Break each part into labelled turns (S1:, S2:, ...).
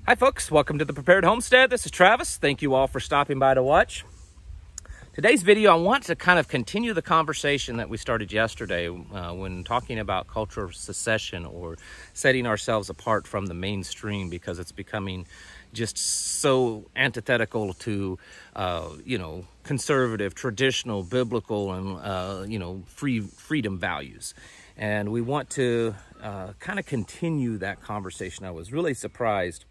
S1: Hi folks, welcome to the Prepared Homestead. This is Travis. Thank you all for stopping by to watch. Today's video, I want to kind of continue the conversation that we started yesterday when talking about cultural secession or setting ourselves apart from the mainstream, because it's becoming just so antithetical to, conservative, traditional, biblical, and, freedom values. And we want to kind of continue that conversation. I was really surprised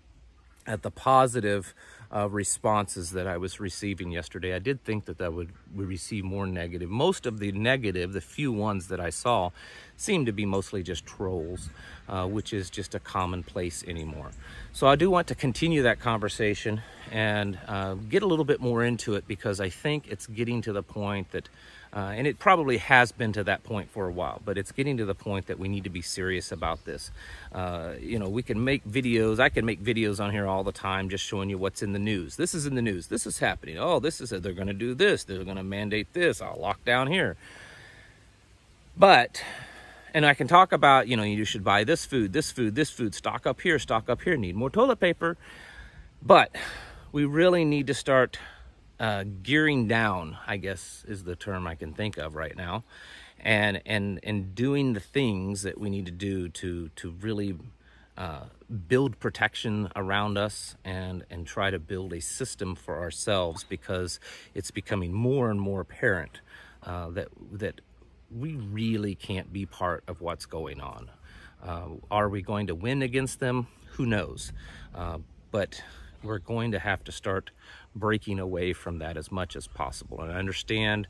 S1: at the positive responses that I was receiving yesterday. I did think that we receive more negative. Most of the negative, the few ones that I saw, seemed to be mostly just trolls, which is just a commonplace anymore. So I do want to continue that conversation and get a little bit more into it, because I think it's getting to the point that and it probably has been to that point for a while, but it's getting to the point that we need to be serious about this. We can make videos. I can make videos on here all the time just showing you what's in the news. This is in the news. This is happening. Oh, they're going to do this. They're going to mandate this. I'll lock down here. And I can talk about, you should buy this food, stock up here, need more toilet paper. But we really need to start gearing down, I guess is the term I can think of right now, and doing the things that we need to do to really build protection around us and try to build a system for ourselves, because it's becoming more and more apparent that we really can't be part of what's going on. Are we going to win against them? Who knows? But we're going to have to start breaking away from that as much as possible. And I understand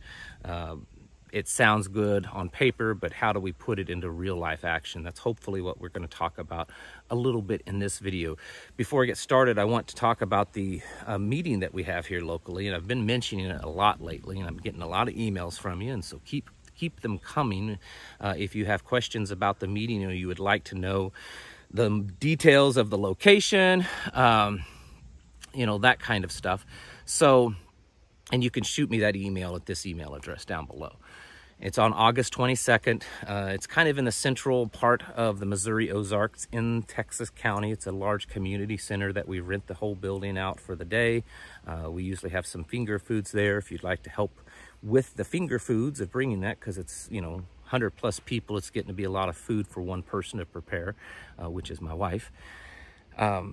S1: it sounds good on paper, but how do we put it into real life action? That's hopefully what we're going to talk about a little bit in this video. Before I get started, I want to talk about the meeting that we have here locally, and I've been mentioning it a lot lately, and I'm getting a lot of emails from you, and so keep them coming. If you have questions about the meeting, or you would like to know the details of the location, that kind of stuff. So, and you can shoot me that email at this email address down below. It's on August 22nd. It's kind of in the central part of the Missouri Ozarks in Texas County. It's a large community center that we rent the whole building out for the day. We usually have some finger foods there if you'd like to help with the finger foods of bringing that, because it's, 100 plus people. It's getting to be a lot of food for one person to prepare, which is my wife.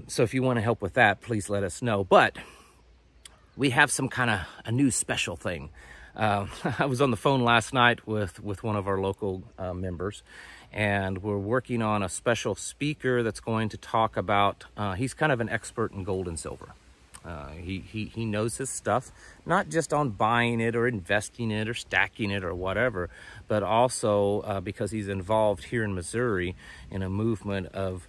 S1: So if you want to help with that, please let us know. But we have some kind of a new special thing. I was on the phone last night with one of our local members, and we're working on a special speaker that's going to talk about, he's kind of an expert in gold and silver. He knows his stuff, not just on buying it or investing it or stacking it or whatever, but also because he's involved here in Missouri in a movement of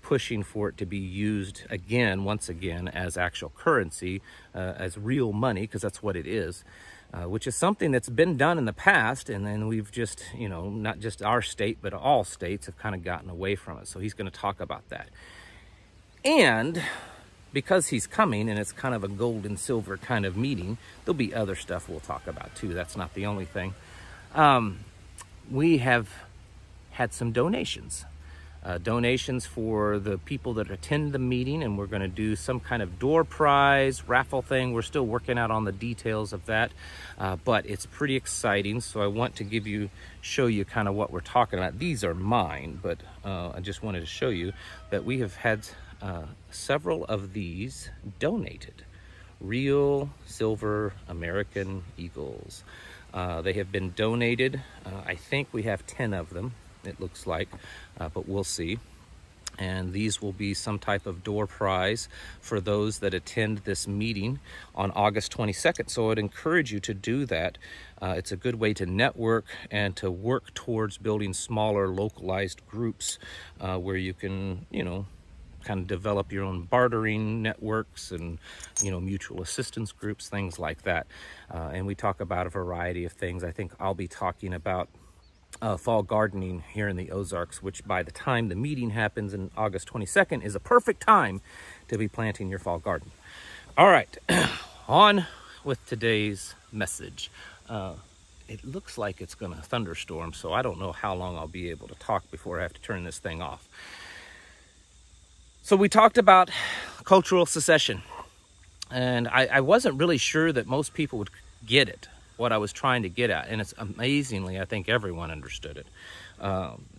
S1: pushing for it to be used once again, as actual currency, as real money, because that's what it is, which is something that's been done in the past. And then we've just, not just our state, but all states have kind of gotten away from it. So he's going to talk about that. And because he's coming and it's kind of a gold and silver kind of meeting, there'll be other stuff we'll talk about too. That's not the only thing. We have had some donations. Donations for the people that attend the meeting, and we're going to do some kind of door prize raffle thing. We're still working out on the details of that, but it's pretty exciting. So I want to show you kind of what we're talking about. These are mine, but I just wanted to show you that we have had several of these donated. Real silver American eagles. They have been donated. I think we have 10 of them, it looks like, but we'll see. And these will be some type of door prize for those that attend this meeting on August 22nd. So I'd encourage you to do that. It's a good way to network and to work towards building smaller localized groups where you can, kind of develop your own bartering networks and, mutual assistance groups, things like that. And we talk about a variety of things. I think I'll be talking about fall gardening here in the Ozarks, which by the time the meeting happens in August 22nd is a perfect time to be planting your fall garden. All right, on with today's message. It looks like it's going to thunderstorm, so I don't know how long I'll be able to talk before I have to turn this thing off. So we talked about cultural secession, and I wasn't really sure that most people would get it, what I was trying to get at, and it's amazingly, I think everyone understood it.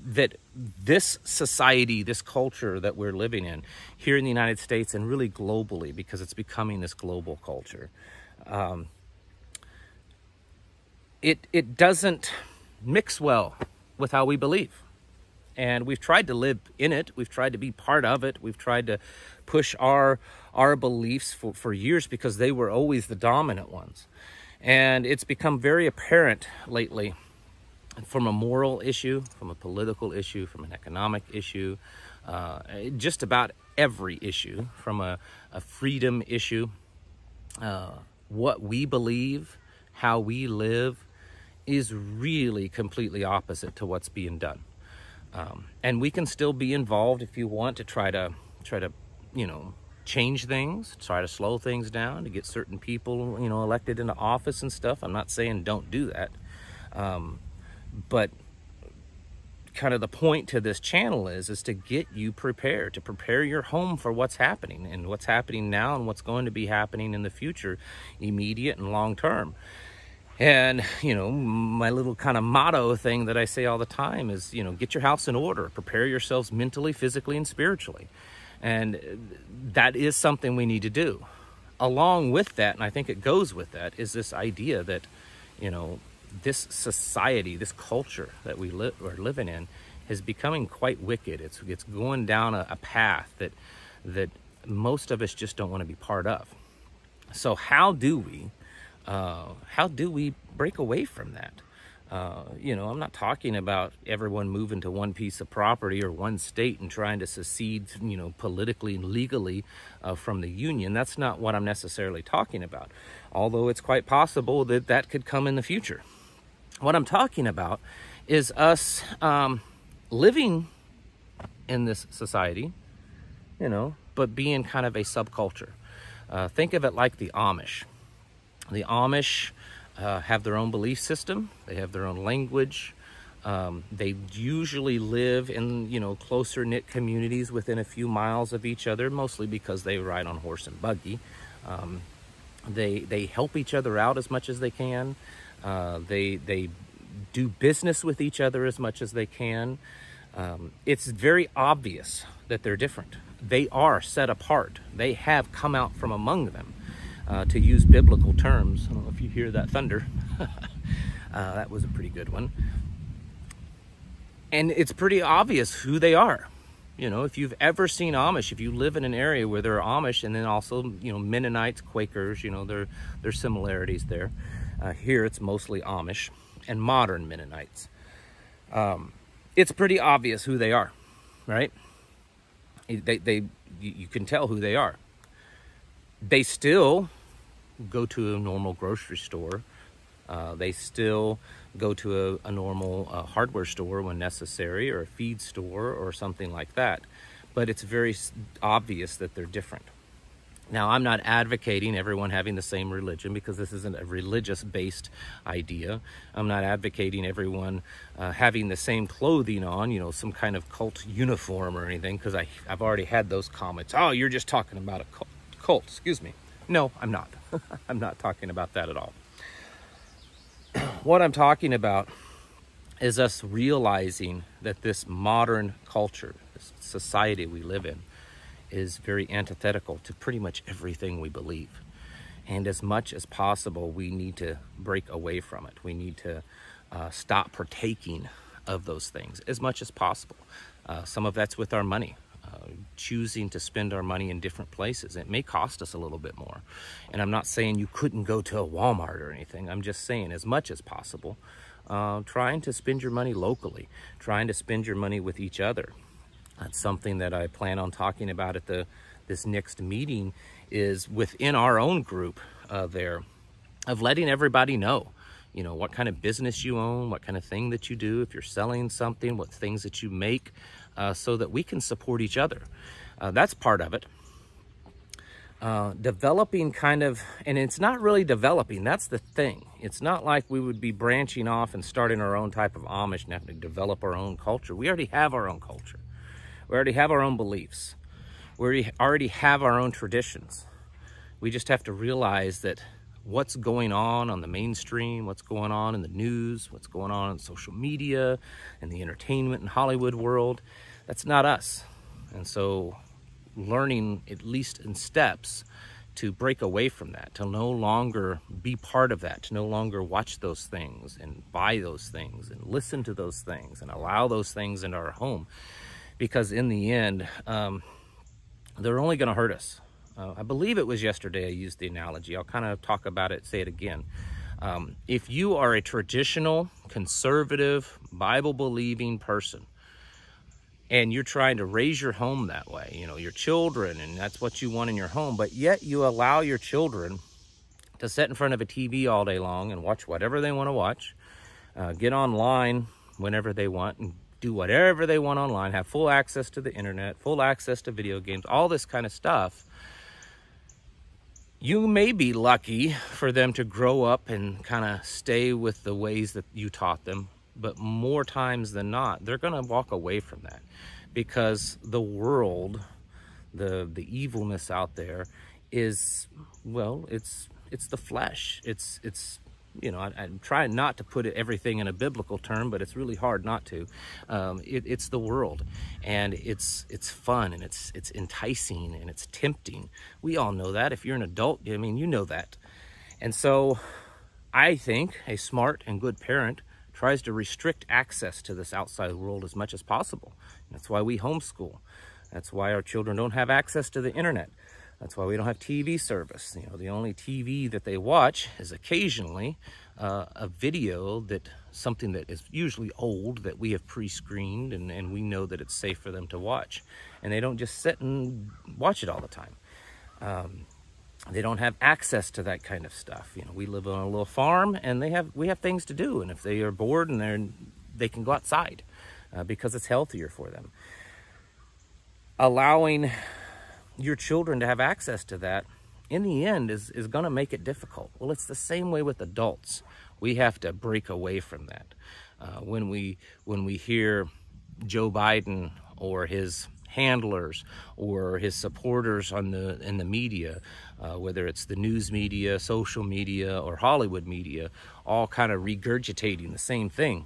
S1: That this society, this culture that we're living in here in the United States and really globally, because it's becoming this global culture, it doesn't mix well with how we believe. And we've tried to live in it. We've tried to be part of it. We've tried to push our beliefs for years because they were always the dominant ones. And it's become very apparent lately from a moral issue, from a political issue, from an economic issue, just about every issue, from a freedom issue. What we believe, how we live, is really completely opposite to what's being done. And we can still be involved if you want to try to, change things, try to slow things down, to get certain people, elected into office and stuff. I'm not saying don't do that. But kind of the point to this channel is to get you prepared, to prepare your home for what's happening and what's happening now and what's going to be happening in the future, immediate and long term. And, my little kind of motto thing that I say all the time is, get your house in order, prepare yourselves mentally, physically, and spiritually. And that is something we need to do. Along with that, and I think it goes with that, is this idea that, this society, this culture that we are living in is becoming quite wicked. It's going down a path that most of us just don't want to be part of. So how do we break away from that? I'm not talking about everyone moving to one piece of property or one state and trying to secede, politically and legally from the union. That's not what I'm necessarily talking about, although it's quite possible that that could come in the future. What I'm talking about is us living in this society, but being kind of a subculture. Think of it like the Amish. The Amish have their own belief system. They have their own language. They usually live in, closer knit communities within a few miles of each other, mostly because they ride on horse and buggy. They help each other out as much as they can. They do business with each other as much as they can. It's very obvious that they're different. They are set apart. They have come out from among them. To use biblical terms, I don't know if you hear that thunder. That was a pretty good one. And it's pretty obvious who they are. If you've ever seen Amish, if you live in an area where there are Amish and then also, Mennonites, Quakers, there's similarities there. Here it's mostly Amish and modern Mennonites. It's pretty obvious who they are, right? You can tell who they are. They still go to a normal grocery store. They still go to a normal hardware store when necessary, or a feed store or something like that. But it's very obvious that they're different. Now, I'm not advocating everyone having the same religion, because this isn't a religious-based idea. I'm not advocating everyone having the same clothing on, some kind of cult uniform or anything, because I've already had those comments. Oh, you're just talking about a cult. Excuse me. No, I'm not. I'm not talking about that at all. What I'm talking about is us realizing that this modern culture, this society we live in, is very antithetical to pretty much everything we believe. And as much as possible, we need to break away from it. We need to stop partaking of those things as much as possible. Some of that's with our money. Choosing to spend our money in different places. It may cost us a little bit more. And I'm not saying you couldn't go to a Walmart or anything. I'm just saying, as much as possible, trying to spend your money locally, trying to spend your money with each other. That's something that I plan on talking about at this next meeting, is within our own group there, of letting everybody know, what kind of business you own, what kind of thing that you do, if you're selling something, what things that you make, so that we can support each other. That's part of it. Developing kind of, and it's not really developing, that's the thing. It's not like we would be branching off and starting our own type of Amish and having to develop our own culture. We already have our own culture. We already have our own beliefs. We already have our own traditions. We just have to realize that what's going on the mainstream, what's going on in the news, what's going on in social media and the entertainment and Hollywood world, that's not us. And so learning, at least in steps, to break away from that, to no longer be part of that, to no longer watch those things and buy those things and listen to those things and allow those things into our home. Because in the end, they're only going to hurt us. I believe it was yesterday I used the analogy. I'll kind of talk about it, say it again. If you are a traditional, conservative, Bible-believing person, and you're trying to raise your home that way, you know, your children, and that's what you want in your home, but yet you allow your children to sit in front of a TV all day long and watch whatever they want to watch, get online whenever they want, and do whatever they want online, have full access to the internet, full access to video games, all this kind of stuff. You may be lucky for them to grow up and kind of stay with the ways that you taught them, but more times than not, they're going to walk away from that, because the world, the evilness out there is, well, it's the flesh. It's you know, I'm trying not to put everything in a biblical term, but it's really hard not to. It's the world, and it's fun, and it's enticing, and it's tempting. We all know that. If you're an adult, I mean, you know that. And so I think a smart and good parent tries to restrict access to this outside world as much as possible. That's why we homeschool. That's why our children don't have access to the internet. That's why we don't have TV service. You know, the only TV that they watch is occasionally a video, something that is usually old, that we have pre-screened, and we know that it's safe for them to watch. And they don't just sit and watch it all the time. They don't have access to that kind of stuff. You know, we live on a little farm, and we have things to do. And if they are bored, and they can go outside because it's healthier for them. Allowing your children to have access to that, in the end, is going to make it difficult. Well, it's the same way with adults. We have to break away from that. When we hear Joe Biden or his handlers or his supporters in the media, whether it's the news media, social media, or Hollywood media, all kind of regurgitating the same thing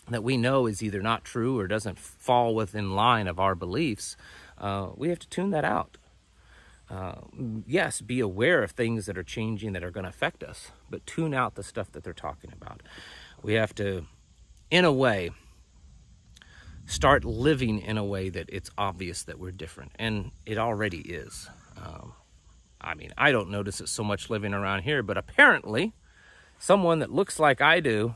S1: that we know is either not true or doesn't fall within line of our beliefs, we have to tune that out. Yes, be aware of things that are changing that are going to affect us, but tune out the stuff that they're talking about. We have to, in a way, start living in a way that it's obvious that we're different, and it already is. I mean, I don't notice it so much living around here, but apparently someone that looks like I do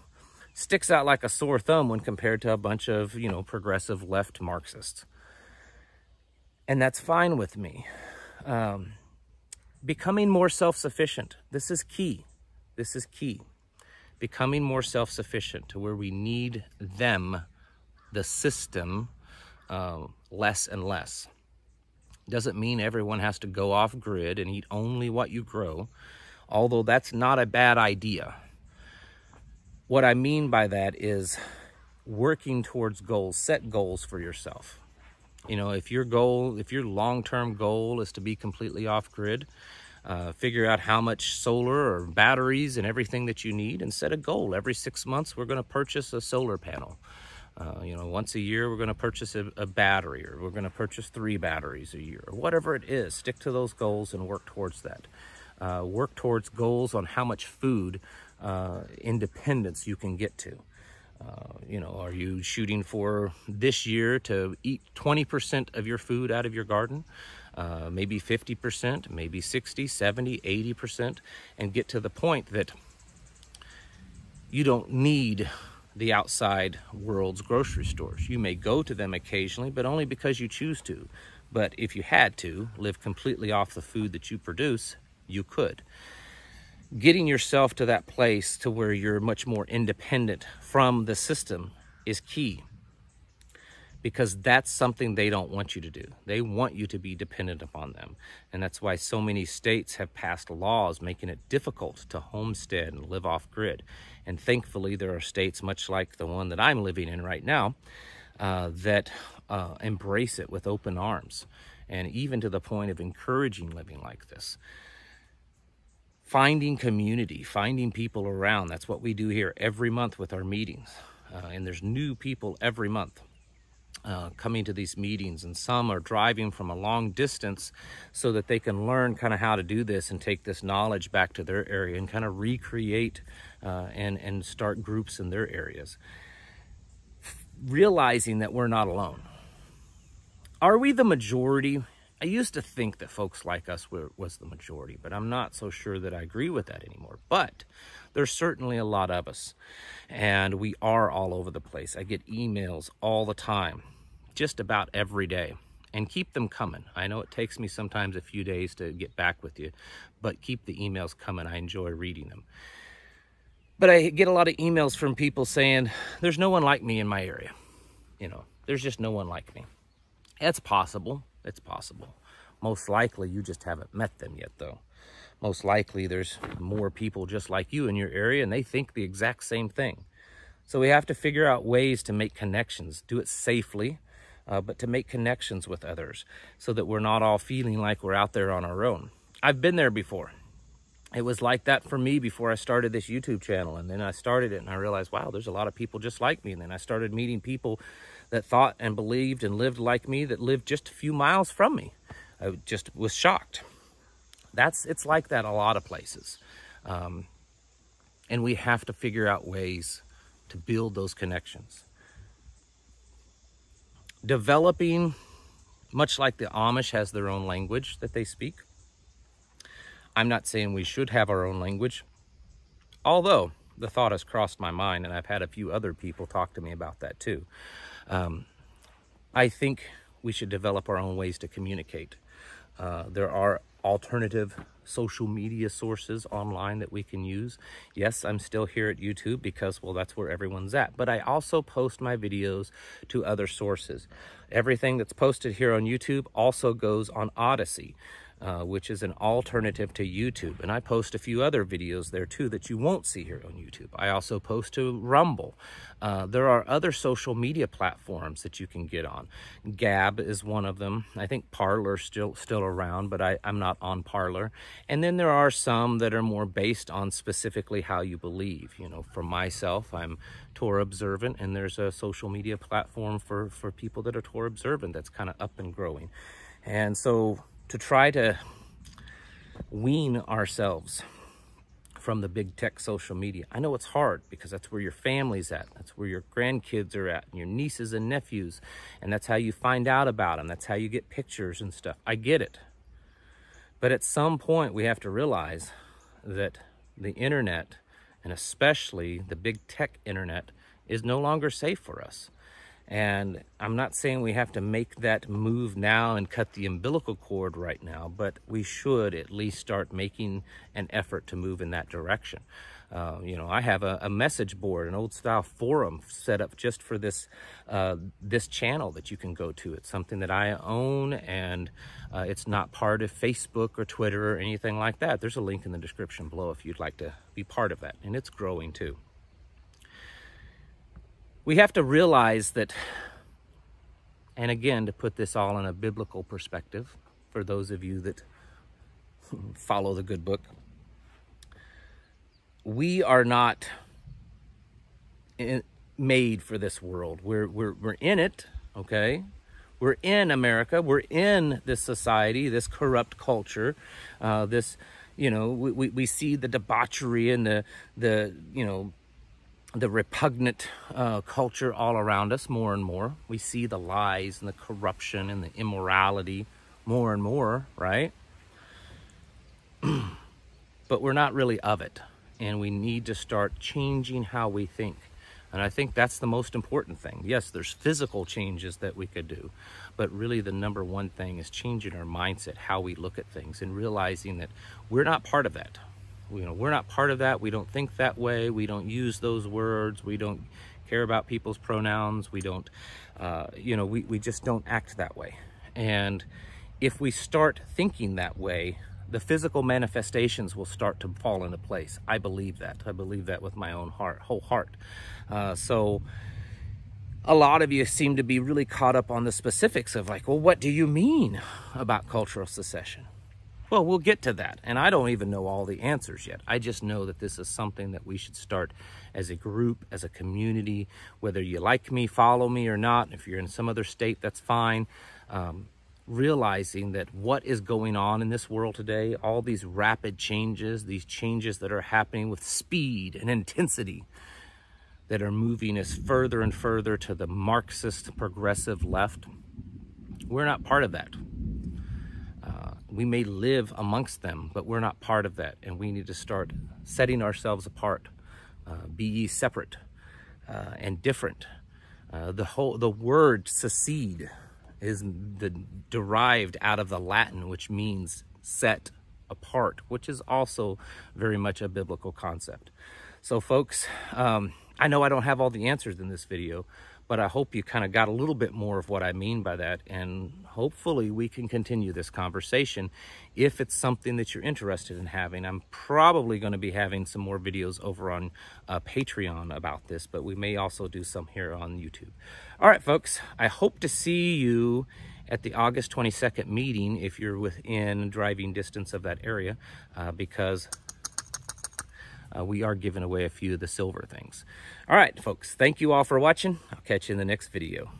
S1: sticks out like a sore thumb when compared to a bunch of, you know, progressive left Marxists. And that's fine with me. Becoming more self-sufficient. This is key. This is key. Becoming more self-sufficient to where we need them, the system, less and less. Doesn't mean everyone has to go off grid and eat only what you grow, although that's not a bad idea. What I mean by that is working towards goals. Set goals for yourself. You know, if your long-term goal is to be completely off grid, figure out how much solar or batteries and everything that you need, and set a goal. Every 6 months, we're going to purchase a solar panel. You know, once a year, we're going to purchase a battery, or we're going to purchase 3 batteries a year, or whatever it is. Stick to those goals and work towards that. Work towards goals on how much food independence you can get to. You know, are you shooting for this year to eat 20% of your food out of your garden? Maybe 50%, maybe 60, 70, 80%, and get to the point that you don't need the outside world's grocery stores. You may go to them occasionally, but only because you choose to. But if you had to live completely off the food that you produce, you could. Getting yourself to that place to where you're much more independent from the system is key, because that's something they don't want you to do. They want you to be dependent upon them. And that's why so many states have passed laws making it difficult to homestead and live off grid. And thankfully, there are states, much like the one that I'm living in right now, that embrace it with open arms. and even to the point of encouraging living like this. Finding community, finding people around. That's what we do here every month with our meetings. And there's new people every month coming to these meetings, and some are driving from a long distance so that they can learn kind of how to do this and take this knowledge back to their area and kind of recreate and start groups in their areas. Realizing that we're not alone. Are we the majority? I used to think that folks like us was the majority, but I'm not so sure that I agree with that anymore. But there's certainly a lot of us, and we are all over the place. I get emails all the time, just about every day, and keep them coming. I know it takes me sometimes a few days to get back with you, but keep the emails coming. I enjoy reading them. But I get a lot of emails from people saying, there's no one like me in my area. You know, there's just no one like me. It's possible. It's possible. Most likely you just haven't met them yet, though. Most likely there's more people just like you in your area, and they think the exact same thing. So we have to figure out ways to make connections, do it safely, but to make connections with others so that we're not all feeling like we're out there on our own. I've been there before. It was like that for me before I started this YouTube channel. And then I started it and I realized, wow, there's a lot of people just like me. And then I started meeting people that thought and believed and lived like me, that lived just a few miles from me. I just was shocked. It's like that a lot of places. And we have to figure out ways to build those connections. Developing, much like the Amish has their own language that they speak. I'm not saying we should have our own language, although the thought has crossed my mind, and I've had a few other people talk to me about that too. I think we should develop our own ways to communicate. There are alternative social media sources online that we can use. Yes, I'm still here at YouTube because, well, that's where everyone's at. But I also post my videos to other sources. Everything that's posted here on YouTube also goes on Odyssey, which is an alternative to YouTube. And I post a few other videos there too that you won't see here on YouTube. I also post to Rumble. There are other social media platforms that you can get on. Gab is one of them. I think Parler's still around, but I'm not on Parler. And then there are some that are more based on specifically how you believe. You know, for myself, I'm Torah observant, and there's a social media platform for people that are Torah observant that's kind of up and growing. And so to try to wean ourselves from the big tech social media. I know it's hard because that's where your family's at. That's where your grandkids are at, and your nieces and nephews. And that's how you find out about them. That's how you get pictures and stuff. I get it. But at some point, we have to realize that the internet, and especially the big tech internet, is no longer safe for us. And I'm not saying we have to make that move now and cut the umbilical cord right now, but we should at least start making an effort to move in that direction. You know, I have a message board, an old style forum set up just for this this channel that you can go to. It's something that I own, and it's not part of Facebook or Twitter or anything like that. There's a link in the description below if you'd like to be part of that, and it's growing too. We have to realize that, and again, to put this all in a biblical perspective, for those of you that follow the good book, we are not made for this world. We're in it, okay? We're in America. We're in this society, this corrupt culture, this, you know, we see the debauchery and the you know, the repugnant culture all around us more and more. We see the lies and the corruption and the immorality more and more, right? But we're not really of it, and we need to start changing how we think. And I think that's the most important thing. Yes, there's physical changes that we could do, but really the number one thing is changing our mindset, how we look at things, and realizing that we're not part of that. You know, we're not part of that. We don't think that way. We don't use those words. We don't care about people's pronouns. We don't, you know, we just don't act that way. And if we start thinking that way, the physical manifestations will start to fall into place. I believe that. I believe that with my own heart, whole heart. So a lot of you seem to be really caught up on the specifics of like, well, what do you mean about cultural secession? Well, we'll get to that. And I don't even know all the answers yet. I just know that this is something that we should start as a group, as a community, whether you like me, follow me or not. If you're in some other state, that's fine. Realizing that what is going on in this world today, all these rapid changes, these changes that are happening with speed and intensity, that are moving us further and further to the Marxist progressive left, we're not part of that. We may live amongst them, but we're not part of that. And we need to start setting ourselves apart. Be ye separate and different. The word secede is derived out of the Latin, which means set apart, which is also very much a biblical concept. So folks, I know I don't have all the answers in this video, but I hope you kind of got a little bit more of what I mean by that, and hopefully we can continue this conversation if it's something that you're interested in having. I'm probably going to be having some more videos over on Patreon about this, but we may also do some here on YouTube. All right, folks, I hope to see you at the August 22nd meeting if you're within driving distance of that area, because we are giving away a few of the silver things. All right, folks, thank you all for watching. I'll catch you in the next video.